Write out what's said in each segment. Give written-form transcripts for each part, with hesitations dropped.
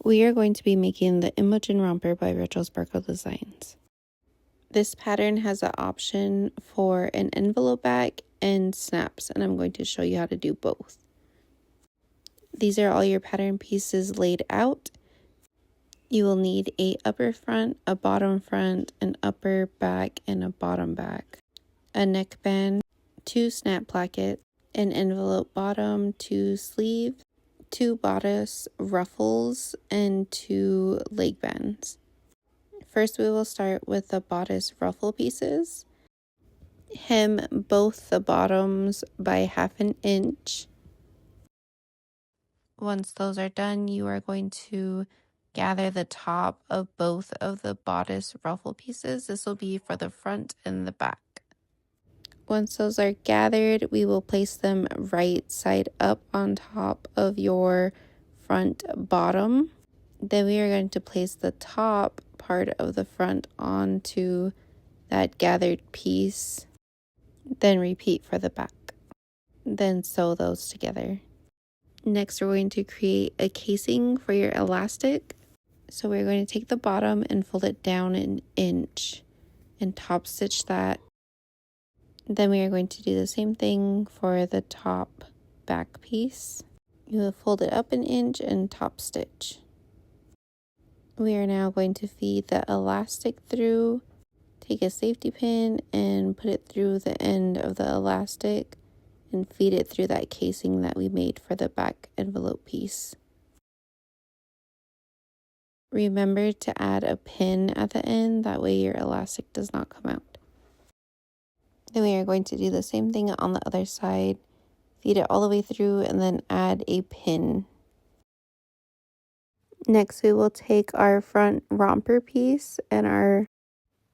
We are going to be making the Imogen Romper by Retro Sparkle Designs. This pattern has an option for an envelope back and snaps, and I'm going to show you how to do both. These are all your pattern pieces laid out. You will need a upper front, a bottom front, an upper back, and a bottom back, a neckband, 2 snap plackets, an envelope bottom, 2 sleeves, 2 bodice ruffles, and 2 leg bands. First, we will start with the bodice ruffle pieces. Hem both the bottoms by 1/2 inch. Once those are done, you are going to gather the top of both of the bodice ruffle pieces. This will be for the front and the back. Once those are gathered, we will place them right side up on top of your front bottom. Then we are going to place the top part of the front onto that gathered piece. Then repeat for the back. Then sew those together. Next, we're going to create a casing for your elastic. So we're going to take the bottom and fold it down 1 inch and top stitch that. Then we are going to do the same thing for the top back piece. You will fold it up 1 inch and top stitch. We are now going to feed the elastic through. Take a safety pin and put it through the end of the elastic and feed it through that casing that we made for the back envelope piece. Remember to add a pin at the end, that way your elastic does not come out. Then we are going to do the same thing on the other side. Feed it all the way through and then add a pin. Next, we will take our front romper piece and our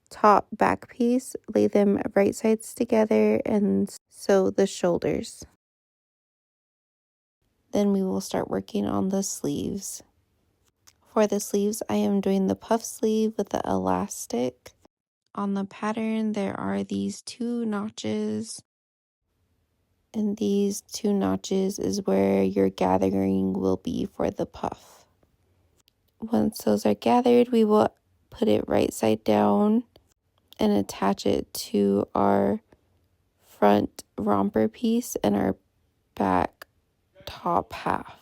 top back piece, lay them right sides together and sew the shoulders. Then we will start working on the sleeves. For the sleeves, I am doing the puff sleeve with the elastic. On the pattern, there are these 2 notches, and these 2 notches is where your gathering will be for the puff. Once those are gathered, we will put it right side down and attach it to our front romper piece and our back top half.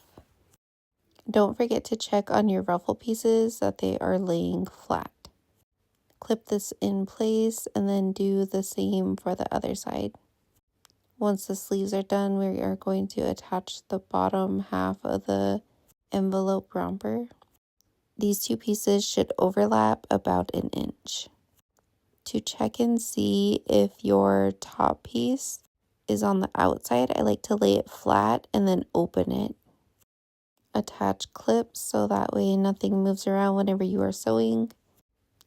Don't forget to check on your ruffle pieces that they are laying flat. Clip this in place and then do the same for the other side. Once the sleeves are done, we are going to attach the bottom half of the envelope romper. These 2 pieces should overlap about 1 inch. To check and see if your top piece is on the outside, I like to lay it flat and then open it. Attach clips so that way nothing moves around whenever you are sewing.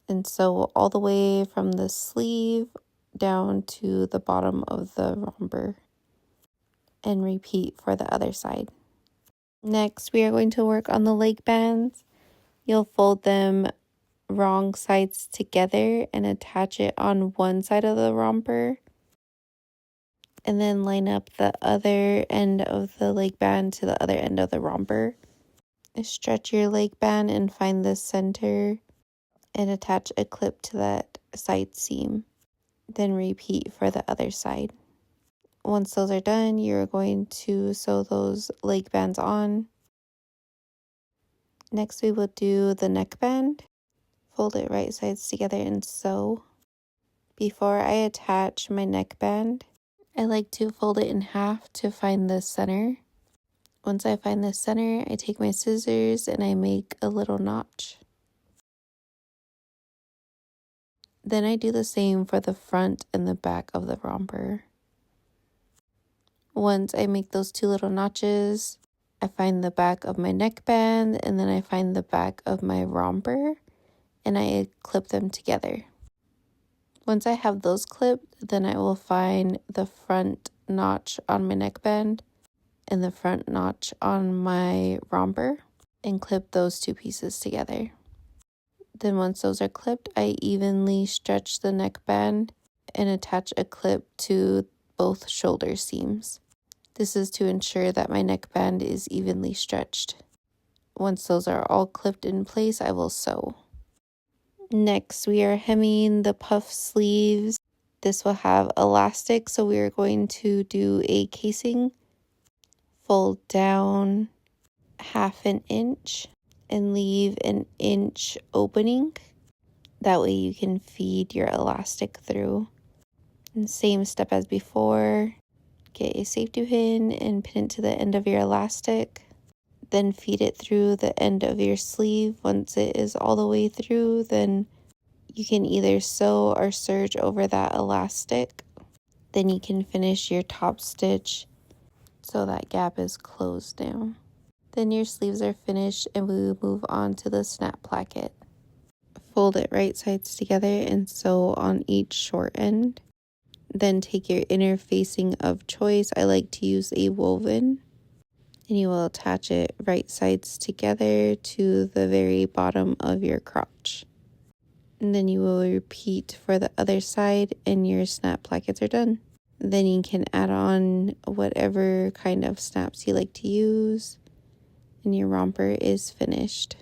And sew all the way from the sleeve down to the bottom of the romper. And repeat for the other side. Next, we are going to work on the leg bands. You'll fold them wrong sides together and attach it on one side of the romper. And then line up the other end of the leg band to the other end of the romper. Stretch your leg band and find the center and attach a clip to that side seam. Then repeat for the other side. Once those are done, you're going to sew those leg bands on. Next, we will do the neckband. Fold it right sides together and sew. Before I attach my neckband, I like to fold it in half to find the center. Once I find the center, I take my scissors and I make a little notch. Then I do the same for the front and the back of the romper. Once I make those 2 little notches, I find the back of my neckband and then I find the back of my romper and I clip them together. Once I have those clipped, then I will find the front notch on my neckband and the front notch on my romper and clip those 2 pieces together. Then once those are clipped, I evenly stretch the neckband and attach a clip to both shoulder seams. This is to ensure that my neckband is evenly stretched. Once those are all clipped in place, I will sew. Next, we are hemming the puff sleeves. This will have elastic, so we are going to do a casing, fold down 1/2 inch, and leave an inch opening. That way you can feed your elastic through. And same step as before, get a safety pin and pin it to the end of your elastic. Then feed it through the end of your sleeve. Once it is all the way through, then you can either sew or serge over that elastic. Then you can finish your top stitch so that gap is closed now. Then your sleeves are finished and we will move on to the snap placket. Fold it right sides together and sew on each short end. Then take your inner facing of choice. I like to use a woven. And you will attach it right sides together to the very bottom of your crotch. And then you will repeat for the other side and your snap plackets are done. Then you can add on whatever kind of snaps you like to use and your romper is finished.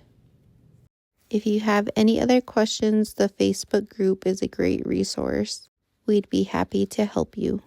If you have any other questions, the Facebook group is a great resource. We'd be happy to help you.